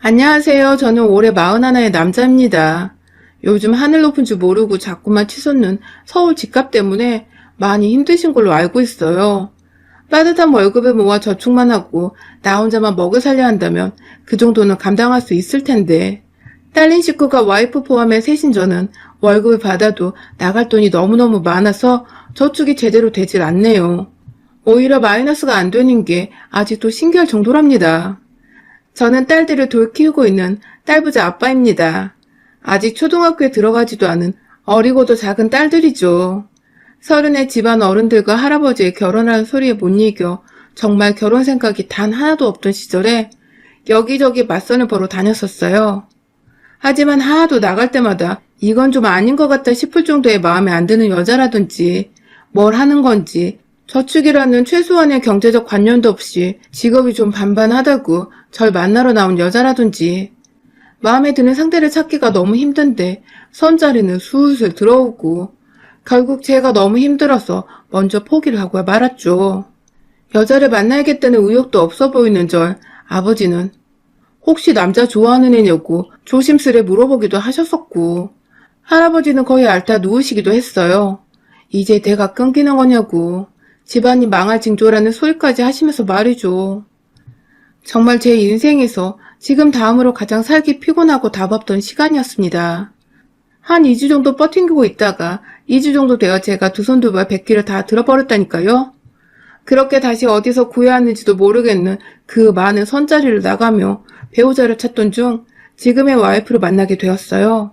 안녕하세요. 저는 올해 41의 남자입니다. 요즘 하늘 높은 줄 모르고 자꾸만 치솟는 서울 집값 때문에 많이 힘드신 걸로 알고 있어요. 따뜻한 월급을 모아 저축만 하고 나 혼자만 먹여 살려 한다면 그 정도는 감당할 수 있을 텐데, 딸린 식구가 와이프 포함해 셋인 저는 월급을 받아도 나갈 돈이 너무너무 많아서 저축이 제대로 되질 않네요. 오히려 마이너스가 안 되는 게 아직도 신기할 정도랍니다. 저는 딸들을 돌 키우고 있는 딸부자 아빠입니다. 아직 초등학교에 들어가지도 않은 어리고도 작은 딸들이죠. 서른의 집안 어른들과 할아버지의 결혼하는 소리에 못 이겨 정말 결혼 생각이 단 하나도 없던 시절에 여기저기 맞선을 보러 다녔었어요. 하지만 하도 나갈 때마다 이건 좀 아닌 것 같다 싶을 정도의 마음에 안 드는 여자라든지 뭘 하는 건지 저축이라는 최소한의 경제적 관념도 없이 직업이 좀 반반하다고 절 만나러 나온 여자라든지 마음에 드는 상대를 찾기가 너무 힘든데 선자리는 술술 들어오고 결국 제가 너무 힘들어서 먼저 포기를 하고 말았죠. 여자를 만나야겠다는 의욕도 없어 보이는 절 아버지는 혹시 남자 좋아하는 애냐고 조심스레 물어보기도 하셨었고 할아버지는 거의 앓다 누우시기도 했어요. 이제 내가 끊기는 거냐고 집안이 망할 징조라는 소리까지 하시면서 말이죠. 정말 제 인생에서 지금 다음으로 가장 살기 피곤하고 답 없던 시간이었습니다. 한 2주 정도 버팅기고 있다가 2주 정도 되어 제가 두 손 두 발 100기를 다 들어버렸다니까요. 그렇게 다시 어디서 구해야 하는지도 모르겠는 그 많은 선자리를 나가며 배우자를 찾던 중 지금의 와이프를 만나게 되었어요.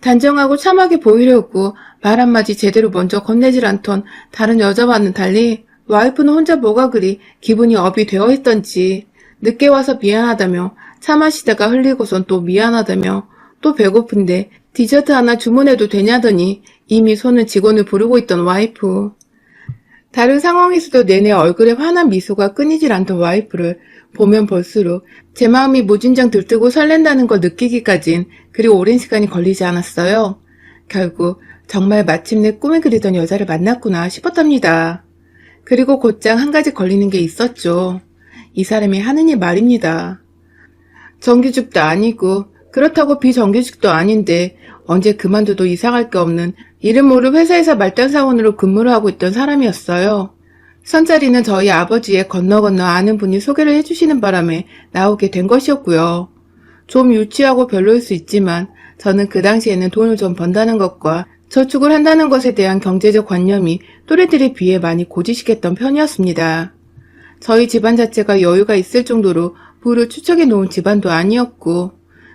단정하고 참하게 보이려고 말 한마디 제대로 먼저 건네질 않던 다른 여자와는 달리 와이프는 혼자 뭐가 그리 기분이 업이 되어 있던지 늦게 와서 미안하다며 차 마시다가 흘리고선 또 미안하다며 또 배고픈데 디저트 하나 주문해도 되냐더니 이미 손은 직원을 부르고 있던 와이프. 다른 상황에서도 내내 얼굴에 환한 미소가 끊이질 않던 와이프를 보면 볼수록 제 마음이 무진장 들뜨고 설렌다는 걸 느끼기까진 그리 오랜 시간이 걸리지 않았어요. 결국 정말 마침내 꿈에 그리던 여자를 만났구나 싶었답니다. 그리고 곧장 한 가지 걸리는 게 있었죠. 이 사람이 하는 일 말입니다. 정규직도 아니고 그렇다고 비정규직도 아닌데 언제 그만둬도 이상할 게 없는 이름 모를 회사에서 말단사원으로 근무를 하고 있던 사람이었어요. 선자리는 저희 아버지의 건너 아는 분이 소개를 해주시는 바람에 나오게 된 것이었고요. 좀 유치하고 별로일 수 있지만 저는 그 당시에는 돈을 좀 번다는 것과 저축을 한다는 것에 대한 경제적 관념이 또래들에 비해 많이 고지식했던 편이었습니다. 저희 집안 자체가 여유가 있을 정도로 부를 추척해 놓은 집안도 아니었고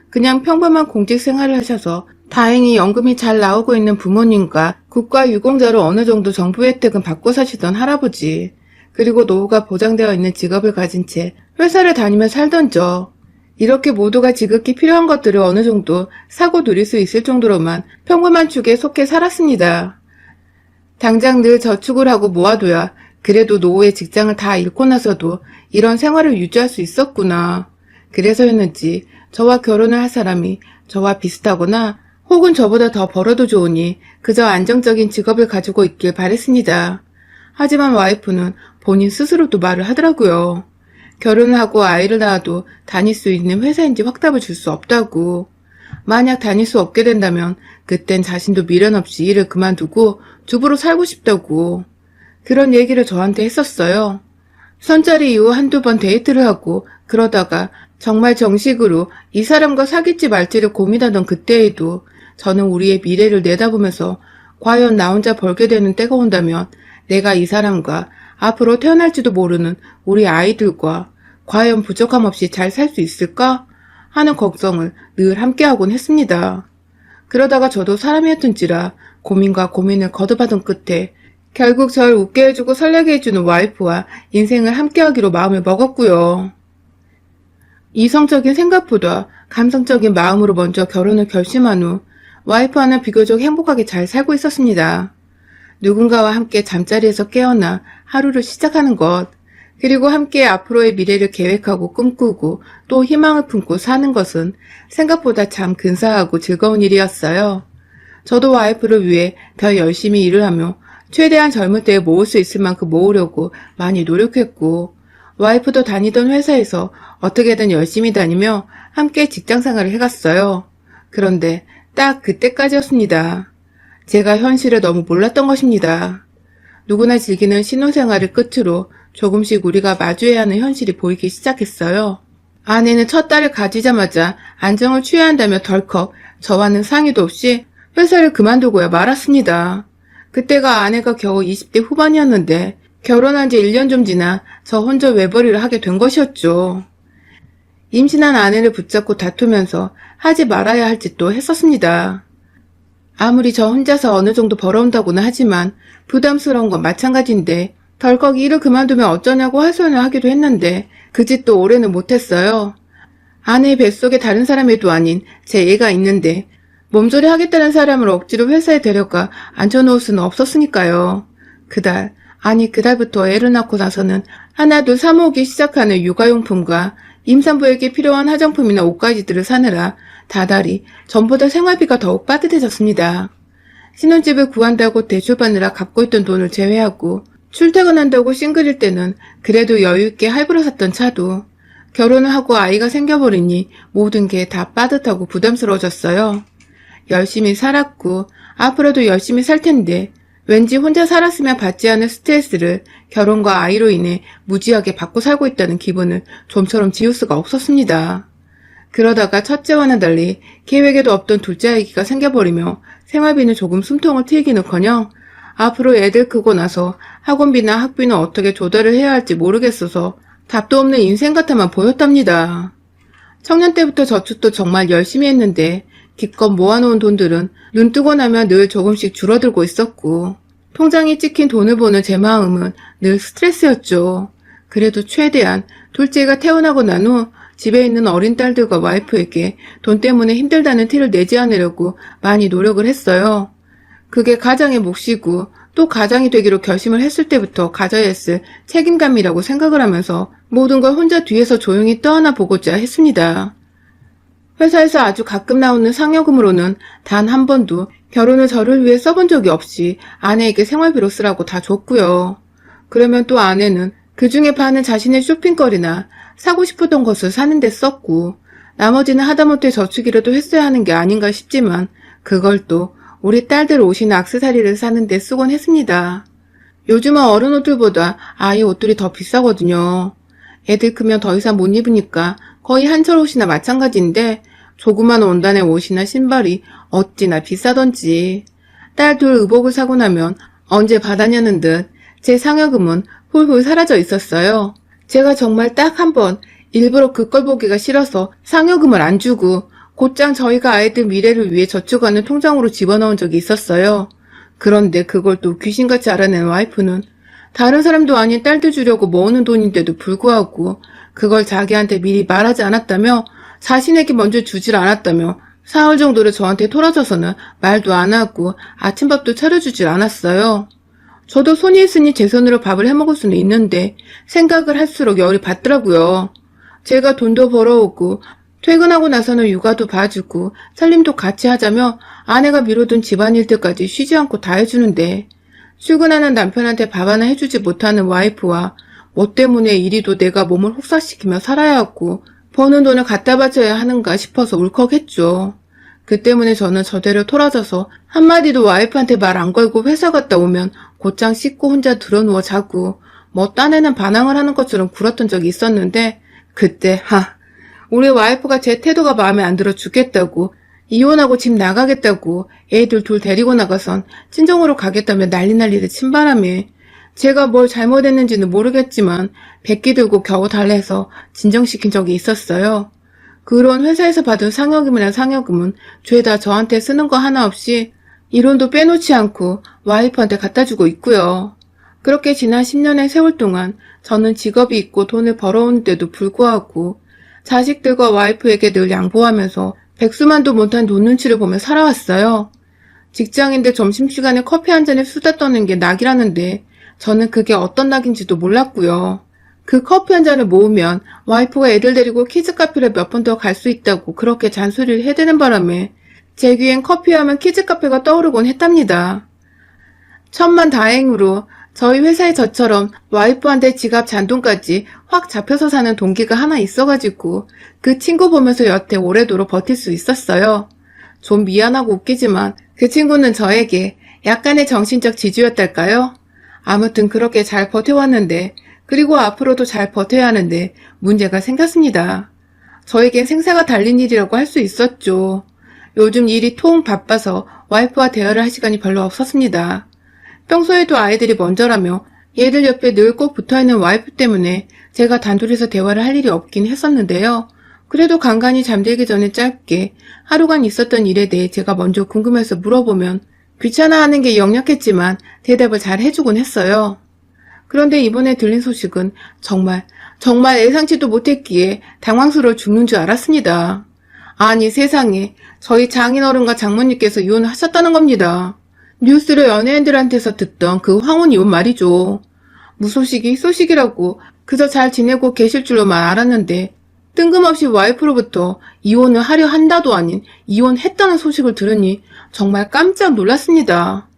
그냥 평범한 공직 생활을 하셔서 다행히 연금이 잘 나오고 있는 부모님과 국가유공자로 어느 정도 정부 혜택은 받고 사시던 할아버지, 그리고 노후가 보장되어 있는 직업을 가진 채 회사를 다니며 살던 저, 이렇게 모두가 지극히 필요한 것들을 어느 정도 사고 누릴 수 있을 정도로만 평범한 축에 속해 살았습니다. 당장 늘 저축을 하고 모아둬야 그래도 노후에 직장을 다 잃고 나서도 이런 생활을 유지할 수 있었구나. 그래서였는지 저와 결혼을 할 사람이 저와 비슷하거나 혹은 저보다 더 벌어도 좋으니 그저 안정적인 직업을 가지고 있길 바랬습니다. 하지만 와이프는 본인 스스로도 말을 하더라고요. 결혼을 하고 아이를 낳아도 다닐 수 있는 회사인지 확답을 줄 수 없다고. 만약 다닐 수 없게 된다면 그땐 자신도 미련 없이 일을 그만두고 주부로 살고 싶다고. 그런 얘기를 저한테 했었어요. 선자리 이후 한두 번 데이트를 하고 그러다가 정말 정식으로 이 사람과 사귈지 말지를 고민하던 그때에도 저는 우리의 미래를 내다보면서 과연 나 혼자 벌게 되는 때가 온다면 내가 이 사람과 앞으로 태어날지도 모르는 우리 아이들과 과연 부족함 없이 잘 살 수 있을까 하는 걱정을 늘 함께하곤 했습니다. 그러다가 저도 사람이었던지라 고민과 고민을 거듭하던 끝에 결국 절 웃게 해주고 설레게 해주는 와이프와 인생을 함께하기로 마음을 먹었고요. 이성적인 생각보다 감성적인 마음으로 먼저 결혼을 결심한 후 와이프와는 비교적 행복하게 잘 살고 있었습니다. 누군가와 함께 잠자리에서 깨어나 하루를 시작하는 것, 그리고 함께 앞으로의 미래를 계획하고 꿈꾸고 또 희망을 품고 사는 것은 생각보다 참 근사하고 즐거운 일이었어요. 저도 와이프를 위해 더 열심히 일을 하며 최대한 젊을 때에 모을 수 있을 만큼 모으려고 많이 노력했고 와이프도 다니던 회사에서 어떻게든 열심히 다니며 함께 직장 생활을 해갔어요. 그런데 딱 그때까지였습니다. 제가 현실을 너무 몰랐던 것입니다. 누구나 즐기는 신혼생활을 끝으로 조금씩 우리가 마주해야 하는 현실이 보이기 시작했어요. 아내는 첫 딸을 가지자마자 안정을 취해야 한다며 덜컥 저와는 상의도 없이 회사를 그만두고야 말았습니다. 그때가 아내가 겨우 20대 후반이었는데 결혼한 지 1년 좀 지나 저 혼자 외벌이를 하게 된 것이었죠. 임신한 아내를 붙잡고 다투면서 하지 말아야 할 짓도 했었습니다. 아무리 저 혼자서 어느 정도 벌어온다고는 하지만 부담스러운 건 마찬가지인데 덜컥 일을 그만두면 어쩌냐고 하소연을 하기도 했는데 그 짓도 오래는 못했어요. 아내의 뱃속에 다른 사람애도 아닌 제 애가 있는데 몸조리 하겠다는 사람을 억지로 회사에 데려가 앉혀놓을 수는 없었으니까요. 그달부터 애를 낳고 나서는 하나둘 사모으기 시작하는 육아용품과 임산부에게 필요한 화장품이나 옷가지들을 사느라 다달이 전보다 생활비가 더욱 빠듯해졌습니다. 신혼집을 구한다고 대출받느라 갚고 있던 돈을 제외하고 출퇴근한다고 싱글일 때는 그래도 여유있게 할부로 샀던 차도 결혼을 하고 아이가 생겨버리니 모든 게 다 빠듯하고 부담스러워졌어요. 열심히 살았고 앞으로도 열심히 살 텐데 왠지 혼자 살았으면 받지 않을 스트레스를 결혼과 아이로 인해 무지하게 받고 살고 있다는 기분을 좀처럼 지울 수가 없었습니다. 그러다가 첫째와는 달리 계획에도 없던 둘째 아기가 생겨버리며 생활비는 조금 숨통을 트이기는커녕 앞으로 애들 크고 나서 학원비나 학비는 어떻게 조달을 해야 할지 모르겠어서 답도 없는 인생 같아만 보였답니다. 청년 때부터 저축도 정말 열심히 했는데 기껏 모아놓은 돈들은 눈 뜨고 나면 늘 조금씩 줄어들고 있었고 통장에 찍힌 돈을 보는 제 마음은 늘 스트레스였죠. 그래도 최대한 둘째가 태어나고 난 후 집에 있는 어린 딸들과 와이프에게 돈 때문에 힘들다는 티를 내지 않으려고 많이 노력을 했어요. 그게 가장의 몫이고 또 가장이 되기로 결심을 했을 때부터 가져야 했을 책임감이라고 생각을 하면서 모든 걸 혼자 뒤에서 조용히 떠안아 보고자 했습니다. 회사에서 아주 가끔 나오는 상여금으로는 단 한 번도 결혼을 저를 위해 써본 적이 없이 아내에게 생활비로 쓰라고 다 줬고요. 그러면 또 아내는 그 중에 반은 자신의 쇼핑거리나 사고 싶었던 것을 사는 데 썼고 나머지는 하다못해 저축이라도 했어야 하는 게 아닌가 싶지만 그걸 또 우리 딸들 옷이나 액세서리를 사는 데 쓰곤 했습니다. 요즘은 어른 옷들보다 아이 옷들이 더 비싸거든요. 애들 크면 더 이상 못 입으니까 거의 한철 옷이나 마찬가지인데 조그만 원단의 옷이나 신발이 어찌나 비싸던지 딸 둘 의복을 사고 나면 언제 받았냐는 듯 제 상여금은 훌훌 사라져 있었어요. 제가 정말 딱 한 번 일부러 그 걸 보기가 싫어서 상여금을 안 주고 곧장 저희가 아이들 미래를 위해 저축하는 통장으로 집어넣은 적이 있었어요. 그런데 그걸 또 귀신같이 알아낸 와이프는 다른 사람도 아닌 딸들 주려고 모으는 돈인데도 불구하고 그걸 자기한테 미리 말하지 않았다며 자신에게 먼저 주질 않았다며 사흘 정도를 저한테 토라져서는 말도 안 하고 아침밥도 차려주질 않았어요. 저도 손이 있으니 제 손으로 밥을 해먹을 수는 있는데 생각을 할수록 열이 받더라고요. 제가 돈도 벌어오고 퇴근하고 나서는 육아도 봐주고 살림도 같이 하자며 아내가 미뤄둔 집안일들까지 쉬지 않고 다 해주는데 출근하는 남편한테 밥 하나 해주지 못하는 와이프와 뭐 때문에 이리도 내가 몸을 혹사시키며 살아야 하고 버는 돈을 갖다 바쳐야 하는가 싶어서 울컥했죠. 그 때문에 저는 저대로 토라져서 한마디도 와이프한테 말 안 걸고 회사 갔다 오면 곧장 씻고 혼자 드러누워 자고 뭐 딴에는 반항을 하는 것처럼 굴었던 적이 있었는데 그때 우리 와이프가 제 태도가 마음에 안 들어 죽겠다고 이혼하고 집 나가겠다고 애들 둘 데리고 나가선 친정으로 가겠다며 난리를 친 바람에 제가 뭘 잘못했는지는 모르겠지만 백기 들고 겨우 달래서 진정시킨 적이 있었어요. 그런 회사에서 받은 상여금이나 상여금은 죄다 저한테 쓰는 거 하나 없이 1원도 빼놓지 않고 와이프한테 갖다 주고 있고요. 그렇게 지난 10년의 세월 동안 저는 직업이 있고 돈을 벌어오는데도 불구하고 자식들과 와이프에게 늘 양보하면서 백수만도 못한 돈 눈치를 보며 살아왔어요. 직장인들 점심시간에 커피 한 잔에 수다 떠는 게 낙이라는데 저는 그게 어떤 낙인지도 몰랐고요. 그 커피 한 잔을 모으면 와이프가 애들 데리고 키즈카페를 몇 번 더 갈 수 있다고 그렇게 잔소리를 해대는 바람에 제 귀엔 커피하면 키즈카페가 떠오르곤 했답니다. 천만다행으로 저희 회사에 저처럼 와이프한테 지갑 잔돈까지 확 잡혀서 사는 동기가 하나 있어가지고 그 친구 보면서 여태 오래도록 버틸 수 있었어요. 좀 미안하고 웃기지만 그 친구는 저에게 약간의 정신적 지주였달까요? 아무튼 그렇게 잘 버텨왔는데, 그리고 앞으로도 잘 버텨야 하는데 문제가 생겼습니다. 저에겐 생사가 달린 일이라고 할 수 있었죠. 요즘 일이 통 바빠서 와이프와 대화를 할 시간이 별로 없었습니다. 평소에도 아이들이 먼저라며 얘들 옆에 늘 꼭 붙어있는 와이프 때문에 제가 단둘이서 대화를 할 일이 없긴 했었는데요. 그래도 간간히 잠들기 전에 짧게 하루간 있었던 일에 대해 제가 먼저 궁금해서 물어보면 귀찮아하는 게 역력했지만 대답을 잘 해주곤 했어요. 그런데 이번에 들린 소식은 정말 예상치도 못했기에 당황스러워 죽는 줄 알았습니다. 아니 세상에, 저희 장인어른과 장모님께서 이혼을 하셨다는 겁니다. 뉴스로 연예인들한테서 듣던 그 황혼 이혼 말이죠. 무소식이 희소식이라고 그저 잘 지내고 계실 줄로만 알았는데 뜬금없이 와이프로부터 이혼을 하려 한다도 아닌 이혼했다는 소식을 들으니 정말 깜짝 놀랐습니다.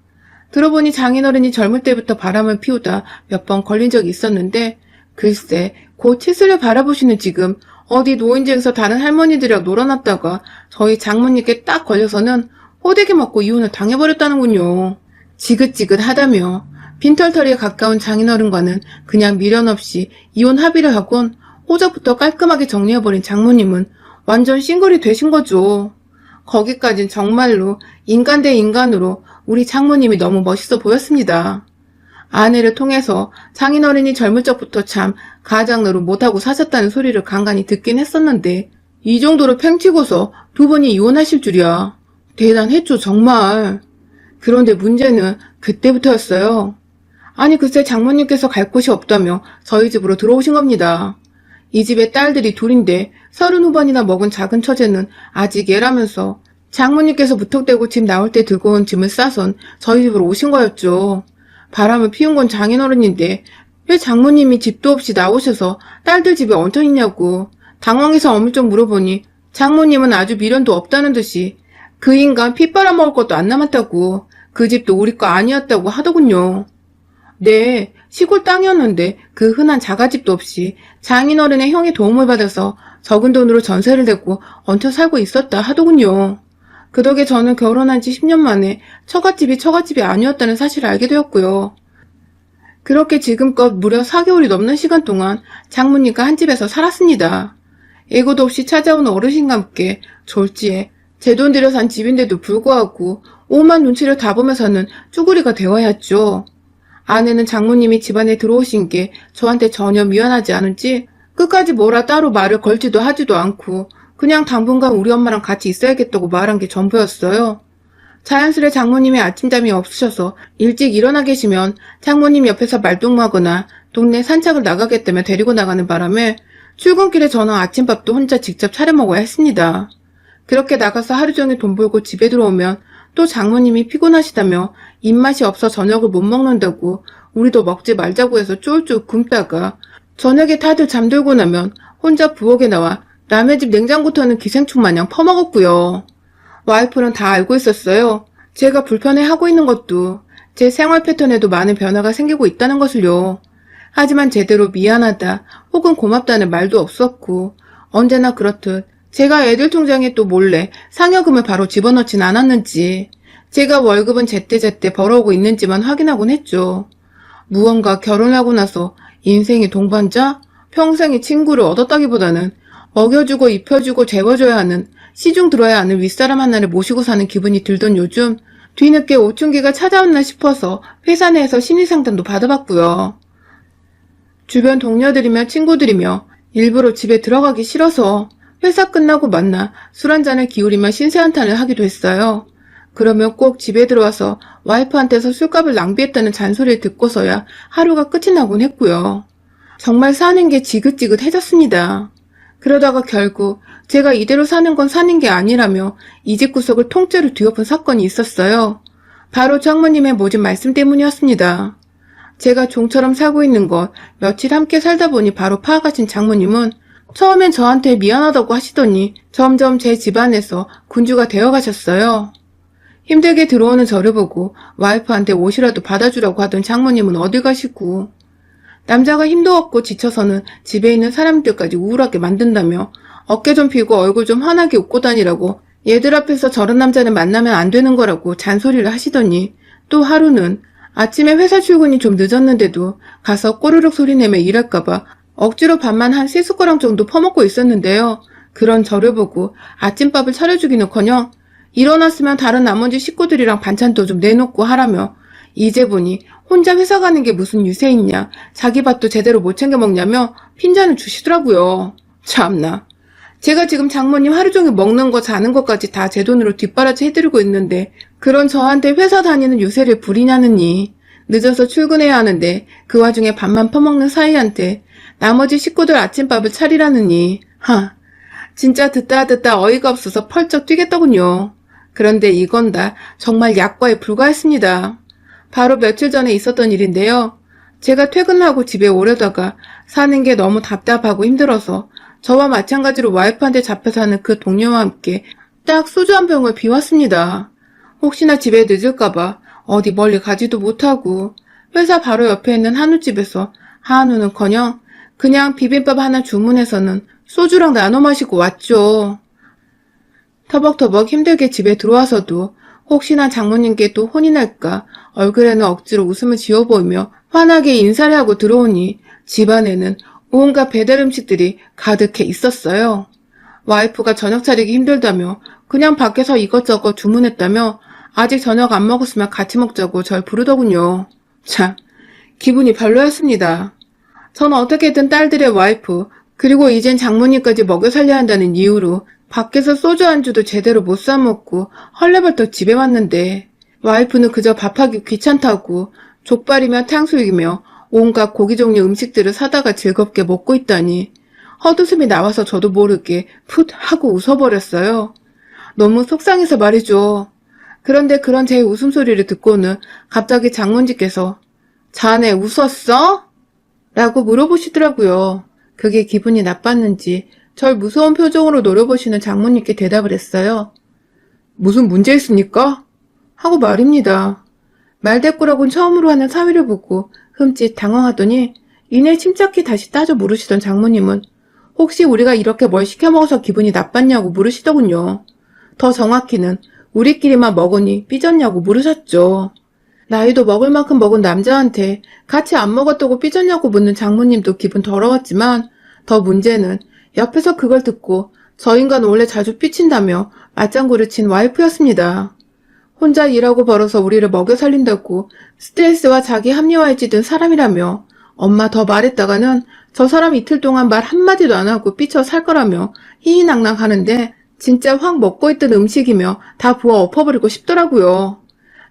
들어보니 장인어른이 젊을 때부터 바람을 피우다 몇 번 걸린 적이 있었는데 글쎄 곧 칠순을 바라보시는 지금 어디 노인정에서 다른 할머니들이랑 놀아놨다가 저희 장모님께 딱 걸려서는 호되게 맞고 이혼을 당해버렸다는군요. 지긋지긋하다며 빈털터리에 가까운 장인어른과는 그냥 미련 없이 이혼 합의를 하곤 호적부터 깔끔하게 정리해버린 장모님은 완전 싱글이 되신 거죠. 거기까진 정말로 인간 대 인간으로 우리 장모님이 너무 멋있어 보였습니다. 아내를 통해서 장인어른이 젊을 적부터 참 가장노릇 못하고 사셨다는 소리를 간간히 듣긴 했었는데 이 정도로 팽치고서 두 분이 이혼하실 줄이야. 대단했죠 정말. 그런데 문제는 그때부터였어요. 아니 글쎄 장모님께서 갈 곳이 없다며 저희 집으로 들어오신 겁니다. 이 집에 딸들이 둘인데 30 후반이나 먹은 작은 처제는 아직 애라면서 장모님께서 무턱대고 집 나올 때 들고 온 짐을 싸선 저희 집으로 오신 거였죠. 바람을 피운 건 장인어른인데 왜 장모님이 집도 없이 나오셔서 딸들 집에 얹혀 있냐고 당황해서 어물쩍 물어보니 장모님은 아주 미련도 없다는 듯이 그 인간 피 빨아먹을 것도 안 남았다고 그 집도 우리 거 아니었다고 하더군요. 네, 시골 땅이었는데 그 흔한 자가집도 없이 장인어른의 형의 도움을 받아서 적은 돈으로 전세를 내고 얹혀 살고 있었다 하더군요. 그 덕에 저는 결혼한 지 10년 만에 처갓집이 아니었다는 사실을 알게 되었고요. 그렇게 지금껏 무려 4개월이 넘는 시간 동안 장모님과 한 집에서 살았습니다. 예고도 없이 찾아온 어르신과 함께 졸지에 제 돈 들여 산 집인데도 불구하고 오만 눈치를 다 보면서는 쭈구리가 되어야 했죠. 아내는 장모님이 집안에 들어오신 게 저한테 전혀 미안하지 않은지 끝까지 뭐라 따로 말을 걸지도 하지도 않고 그냥 당분간 우리 엄마랑 같이 있어야겠다고 말한 게 전부였어요. 자연스레 장모님이 아침잠이 없으셔서 일찍 일어나 계시면 장모님 옆에서 말동무하거나 동네 산책을 나가겠다며 데리고 나가는 바람에 출근길에 저는 아침밥도 혼자 직접 차려 먹어야 했습니다. 그렇게 나가서 하루 종일 돈 벌고 집에 들어오면 또 장모님이 피곤하시다며 입맛이 없어 저녁을 못 먹는다고 우리도 먹지 말자고 해서 쫄쫄 굶다가 저녁에 다들 잠들고 나면 혼자 부엌에 나와 남의 집 냉장고 터는 기생충 마냥 퍼먹었고요. 와이프는 다 알고 있었어요. 제가 불편해하고 있는 것도 제 생활 패턴에도 많은 변화가 생기고 있다는 것을요. 하지만 제대로 미안하다 혹은 고맙다는 말도 없었고 언제나 그렇듯 제가 애들 통장에 또 몰래 상여금을 바로 집어넣진 않았는지 제가 월급은 제때제때 벌어오고 있는지만 확인하곤 했죠. 무언가 결혼하고 나서 인생의 동반자, 평생의 친구를 얻었다기보다는 먹여주고 입혀주고 재워줘야 하는 시중 들어야 하는 윗사람 하나를 모시고 사는 기분이 들던 요즘 뒤늦게 오춘기가 찾아왔나 싶어서 회사 내에서 심리상담도 받아봤고요. 주변 동료들이며 친구들이며 일부러 집에 들어가기 싫어서 회사 끝나고 만나 술 한잔을 기울이며 신세한탄을 하기도 했어요. 그러면 꼭 집에 들어와서 와이프한테서 술값을 낭비했다는 잔소리를 듣고서야 하루가 끝이 나곤 했고요. 정말 사는 게 지긋지긋해졌습니다. 그러다가 결국 제가 이대로 사는 건 사는 게 아니라며 이 집 구석을 통째로 뒤엎은 사건이 있었어요. 바로 장모님의 모진 말씀 때문이었습니다. 제가 종처럼 살고 있는 것 며칠 함께 살다 보니 바로 파악하신 장모님은 처음엔 저한테 미안하다고 하시더니 점점 제 집안에서 군주가 되어 가셨어요. 힘들게 들어오는 저를 보고 와이프한테 옷이라도 받아주라고 하던 장모님은 어디 가시고, 남자가 힘도 없고 지쳐서는 집에 있는 사람들까지 우울하게 만든다며 어깨 좀 펴고 얼굴 좀 환하게 웃고 다니라고 얘들 앞에서 저런 남자는 만나면 안 되는 거라고 잔소리를 하시더니, 또 하루는 아침에 회사 출근이 좀 늦었는데도 가서 꼬르륵 소리 내며 일할까봐 억지로 밥만 한 3숟가락 정도 퍼먹고 있었는데요. 그런 저를 보고 아침밥을 차려주기는커녕 일어났으면 다른 나머지 식구들이랑 반찬도 좀 내놓고 하라며, 이제 보니 혼자 회사 가는 게 무슨 유세 있냐, 자기 밥도 제대로 못 챙겨 먹냐며 핀잔을 주시더라고요. 참나. 제가 지금 장모님 하루 종일 먹는 거 자는 것까지 다 제 돈으로 뒷바라지 해드리고 있는데 그런 저한테 회사 다니는 유세를 부리냐느니, 늦어서 출근해야 하는데 그 와중에 밥만 퍼먹는 사이한테 나머지 식구들 아침밥을 차리라느니, 진짜 듣다 어이가 없어서 펄쩍 뛰겠더군요. 그런데 이건 다 정말 약과에 불과했습니다. 바로 며칠 전에 있었던 일인데요. 제가 퇴근하고 집에 오려다가 사는 게 너무 답답하고 힘들어서 저와 마찬가지로 와이프한테 잡혀 사는 그 동료와 함께 딱 소주 한 병을 비웠습니다. 혹시나 집에 늦을까봐 어디 멀리 가지도 못하고 회사 바로 옆에 있는 한우집에서 한우는커녕 그냥 비빔밥 하나 주문해서는 소주랑 나눠 마시고 왔죠. 터벅터벅 힘들게 집에 들어와서도 혹시나 장모님께 또 혼이 날까 얼굴에는 억지로 웃음을 지어 보이며 환하게 인사를 하고 들어오니 집안에는 온갖 배달 음식들이 가득해 있었어요. 와이프가 저녁 차리기 힘들다며 그냥 밖에서 이것저것 주문했다며 아직 저녁 안 먹었으면 같이 먹자고 절 부르더군요. 참, 기분이 별로였습니다. 전 어떻게든 딸들의 와이프, 그리고 이젠 장모님까지 먹여 살려야 한다는 이유로 밖에서 소주 안주도 제대로 못 사먹고 헐레벌떡 집에 왔는데, 와이프는 그저 밥하기 귀찮다고 족발이며 탕수육이며 온갖 고기 종류 음식들을 사다가 즐겁게 먹고 있다니 헛웃음이 나와서 저도 모르게 풋 하고 웃어버렸어요. 너무 속상해서 말이죠. 그런데 그런 제 웃음소리를 듣고는 갑자기 장모님께서 자네 웃었어? 라고 물어보시더라고요. 그게 기분이 나빴는지 절 무서운 표정으로 노려보시는 장모님께 대답을 했어요. 무슨 문제 있습니까? 하고 말입니다. 말대꾸라고는 처음으로 하는 사위를 보고 흠칫 당황하더니 이내 침착히 다시 따져 물으시던 장모님은 혹시 우리가 이렇게 뭘 시켜 먹어서 기분이 나빴냐고 물으시더군요. 더 정확히는 우리끼리만 먹으니 삐졌냐고 물으셨죠. 나이도 먹을 만큼 먹은 남자한테 같이 안 먹었다고 삐졌냐고 묻는 장모님도 기분 더러웠지만, 더 문제는 옆에서 그걸 듣고 저 인간 원래 자주 삐친다며 맞장구를 친 와이프였습니다. 혼자 일하고 벌어서 우리를 먹여 살린다고 스트레스와 자기 합리화에 찌든 사람이라며 엄마 더 말했다가는 저 사람 이틀 동안 말 한마디도 안 하고 삐쳐 살 거라며 희희낙낙 하는데 진짜 확 먹고 있던 음식이며 다 부어 엎어버리고 싶더라고요.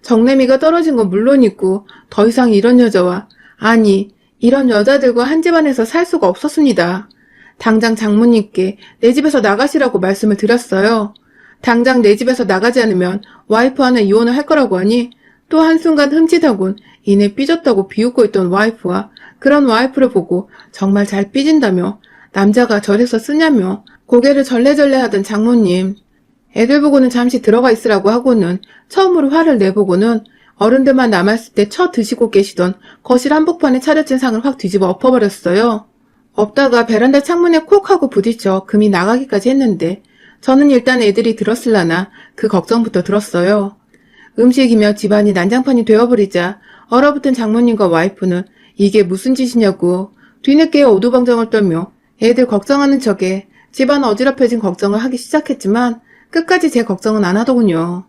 정내미가 떨어진 건 물론이고 더 이상 이런 여자와, 아니 이런 여자들과 한 집안에서 살 수가 없었습니다. 당장 장모님께 내 집에서 나가시라고 말씀을 드렸어요. 당장 내 집에서 나가지 않으면 와이프와는 이혼을 할 거라고 하니 또 한순간 흠칫하곤 이내 삐졌다고 비웃고 있던 와이프와 그런 와이프를 보고 정말 잘 삐진다며 남자가 저래서 쓰냐며 고개를 절레절레 하던 장모님. 애들 보고는 잠시 들어가 있으라고 하고는 처음으로 화를 내보고는 어른들만 남았을 때 드시고 계시던 거실 한복판에 차려진 상을 확 뒤집어 엎어버렸어요. 엎다가 베란다 창문에 콕 하고 부딪혀 금이 나가기까지 했는데 저는 일단 애들이 들었을라나 그 걱정부터 들었어요. 음식이며 집안이 난장판이 되어버리자 얼어붙은 장모님과 와이프는 이게 무슨 짓이냐고 뒤늦게 오두방정을 떨며 애들 걱정하는 척에 집안 어지럽혀진 걱정을 하기 시작했지만 끝까지 제 걱정은 안 하더군요.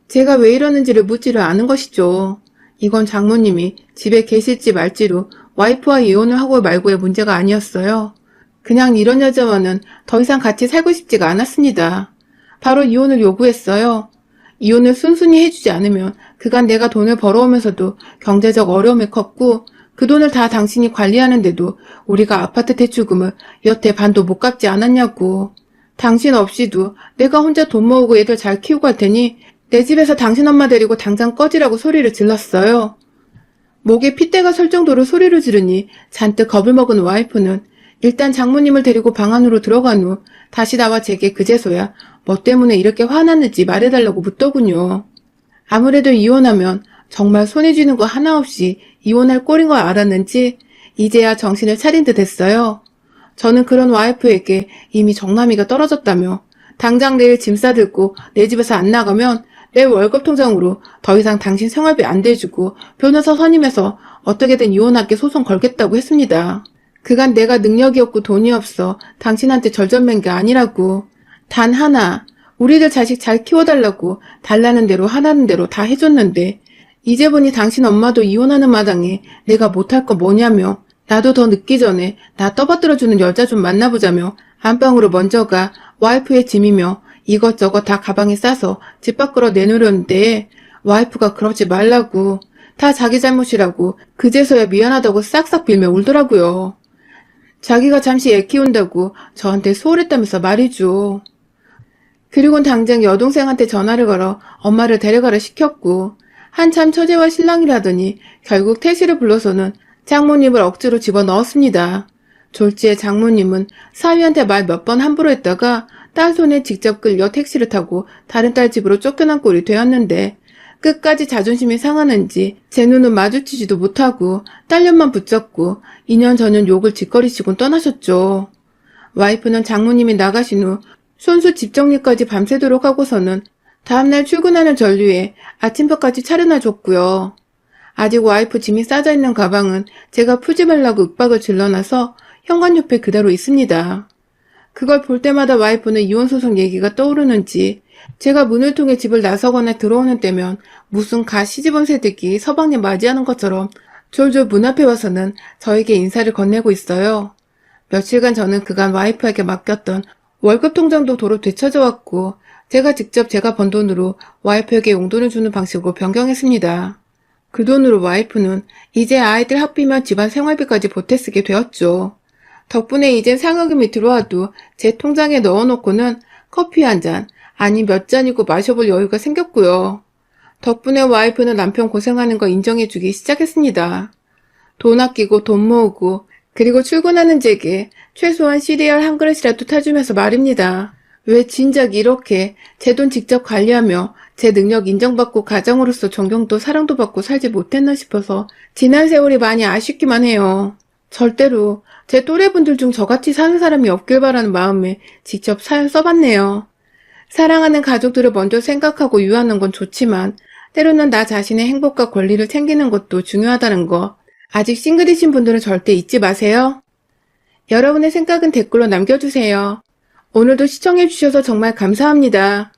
제가 왜 이러는지를 묻지를 않은 것이죠. 이건 장모님이 집에 계실지 말지로 와이프와 이혼을 하고 말고의 문제가 아니었어요. 그냥 이런 여자와는 더 이상 같이 살고 싶지가 않았습니다. 바로 이혼을 요구했어요. 이혼을 순순히 해주지 않으면 그간 내가 돈을 벌어오면서도 경제적 어려움이 컸고 그 돈을 다 당신이 관리하는데도 우리가 아파트 대출금을 여태 반도 못 갚지 않았냐고. 당신 없이도 내가 혼자 돈 모으고 애들 잘 키우고 할 테니 내 집에서 당신 엄마 데리고 당장 꺼지라고 소리를 질렀어요. 목에 핏대가 설 정도로 소리를 지르니 잔뜩 겁을 먹은 와이프는 일단 장모님을 데리고 방 안으로 들어간 후 다시 나와 제게 그제서야 뭐 때문에 이렇게 화났는지 말해달라고 묻더군요. 아무래도 이혼하면 정말 손에 쥐는 거 하나 없이 이혼할 꼴인 걸 알았는지 이제야 정신을 차린 듯 했어요. 저는 그런 와이프에게 이미 정남이가 떨어졌다며 당장 내일 짐 싸들고 내 집에서 안 나가면 내 월급 통장으로 더 이상 당신 생활비 안 대주고 변호사 선임해서 어떻게든 이혼하게 소송 걸겠다고 했습니다. 그간 내가 능력이 없고 돈이 없어 당신한테 절전맨 게 아니라고. 단 하나, 우리들 자식 잘 키워달라고 달라는 대로 하라는 대로 다 해줬는데 이제 보니 당신 엄마도 이혼하는 마당에 내가 못할 거 뭐냐며 나도 더 늦기 전에 나 떠받들어주는 여자 좀 만나보자며 안방으로 먼저 가 와이프의 짐이며 이것저것 다 가방에 싸서 집 밖으로 내놓으려는데 와이프가 그러지 말라고 다 자기 잘못이라고 그제서야 미안하다고 싹싹 빌며 울더라고요. 자기가 잠시 애 키운다고 저한테 소홀했다면서 말이죠. 그리곤 당장 여동생한테 전화를 걸어 엄마를 데려가라 시켰고 한참 처제와 신랑이라더니 결국 태시를 불러서는 장모님을 억지로 집어넣었습니다. 졸지에 장모님은 사위한테 말 몇 번 함부로 했다가 딸 손에 직접 끌려 택시를 타고 다른 딸 집으로 쫓겨난 꼴이 되었는데 끝까지 자존심이 상하는지 제 눈은 마주치지도 못하고 딸년만 붙잡고 2년 전은 욕을 짓거리시곤 떠나셨죠. 와이프는 장모님이 나가신 후 손수 집 정리까지 밤새도록 하고서는 다음날 출근하는 전류에 아침밥까지 차려놔줬고요. 아직 와이프 짐이 싸져 있는 가방은 제가 풀지 말라고 윽박을 질러놔서 현관 옆에 그대로 있습니다. 그걸 볼 때마다 와이프는 이혼소송 얘기가 떠오르는지 제가 문을 통해 집을 나서거나 들어오는 때면 무슨 가 시집온 새들끼 서방님 맞이하는 것처럼 졸졸 문 앞에 와서는 저에게 인사를 건네고 있어요. 며칠간 저는 그간 와이프에게 맡겼던 월급 통장도 도로 되찾아 왔고 제가 직접 제가 번 돈으로 와이프에게 용돈을 주는 방식으로 변경했습니다. 그 돈으로 와이프는 이제 아이들 학비며 집안 생활비까지 보태 쓰게 되었죠. 덕분에 이젠 상여금이 들어와도 제 통장에 넣어놓고는 커피 한 잔, 아니 몇 잔이고 마셔볼 여유가 생겼고요. 덕분에 와이프는 남편 고생하는 거 인정해주기 시작했습니다. 돈 아끼고 돈 모으고 그리고 출근하는 제게 최소한 시리얼 한 그릇이라도 타주면서 말입니다. 왜 진작 이렇게 제 돈 직접 관리하며 제 능력 인정받고 가정으로서 존경도 사랑도 받고 살지 못했나 싶어서 지난 세월이 많이 아쉽기만 해요. 절대로 제 또래분들 중 저같이 사는 사람이 없길 바라는 마음에 직접 사연 써봤네요. 사랑하는 가족들을 먼저 생각하고 유하는 건 좋지만 때로는 나 자신의 행복과 권리를 챙기는 것도 중요하다는 거 아직 싱글이신 분들은 절대 잊지 마세요. 여러분의 생각은 댓글로 남겨주세요. 오늘도 시청해주셔서 정말 감사합니다.